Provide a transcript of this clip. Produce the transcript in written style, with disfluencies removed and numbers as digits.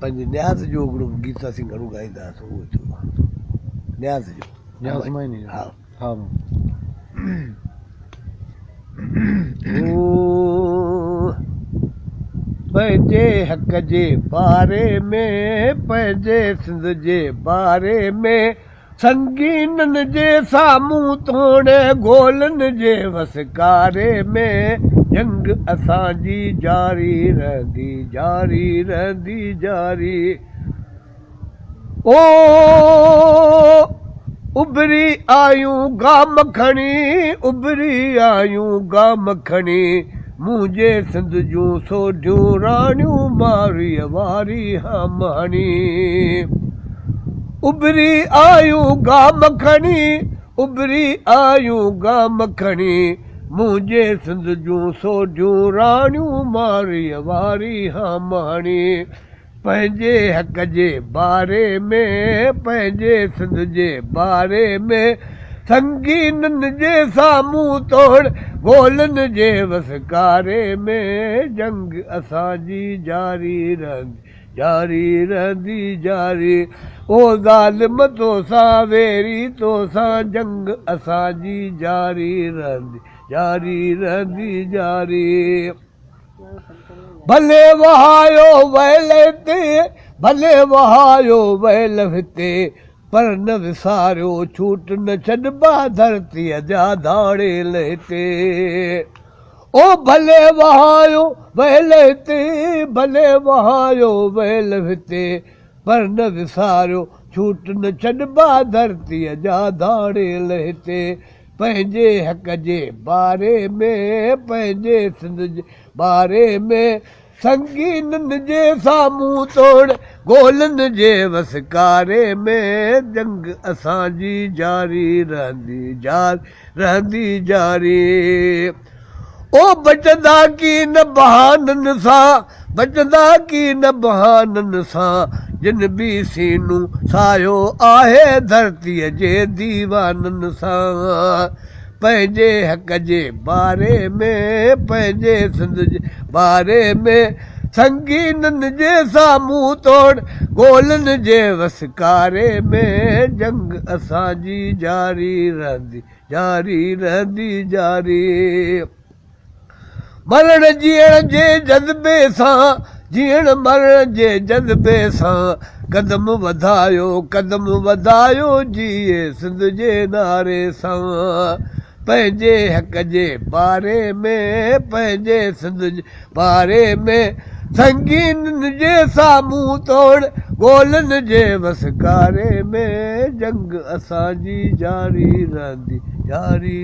पंहिंजे न्याज़ जो हिकिड़ो गीता सिंह घणो ॻाईंदासीं उहो थियो न्याज़ जो न्याज़ माइनी हा हा पंहिंजे हक़ जे बारे में पंहिंजे सिंध जे बारे में संगीननि जे साम्हूं तोड़े गोलनि जे वसकारे में जंग असांजी जारी रहंदी जारी रहंदी जारी ओ उभरी आयूं गाम खणी उभरी आयूं गाम खणी मुंहिंजे सिंध जूं सोढियूं राणियूं मारीअ वारी हामाणी उभरी आयूं गाम खणी उभरी आयूं गाम खणी मुंहिंजे सिंध जूं सोढियूं राणियूं मारीअ वारी हामाणी पंहिंजे हक़ जे बारे में पंहिंजे सिंध जे बारे में संगीननि जे साम्हूं तोड़ गोलनि जे वसकारे में जंग असांजी जारी रहंदी जारी रहंदी जारी ओ ज़ालिम तोसां वेरी तोसां जंग असांजी जारी रहंदी जारी रहंदी जारी भले वहायो वैल हिते भले वहायो वैल हिते पर न विसारियो छूट न छॾिबा धरतीअ जा धाड़ेल हिते ओ भले वहायो वैल हिते भले वहायो वैल हिते पर न विसारियो छूट न छॾिबा धरतीअ जा धाड़ेल हिते पंहिंजे हक़ जे बारे में पंहिंजे सिंध जे बारे में संगीननि जे साम्हूं तोड़ गोलनि जे वसकारे में जंग असांजी जारी रहंदी रहंदी जारी ओ बचंदा की न बहाननि सां बचंदा की न बहाननि सां जिन बि सीनूं सायो आहे धरतीअ जे दीवाननि सां पंहिंजे हक़ जे बारे में पंहिंजे सिंध जे बारे में संगीननि जे साम्हूं तोड़ गोलनि जे वसकारे में जंग असांजी जारी रहंदी जारी मरण जीअण जे जज़्बे सां जीअण मरण जे जज़्बे सां कदम वधायो जीए सिंध जे नारे सां पंहिंजे हक़ जे बारे में पंहिंजे सिंध जे बारे में संगीननि जे साम्हूं तोड़ गोलनि जे वसकारे में जंग असांजी जारी रहंदी जारी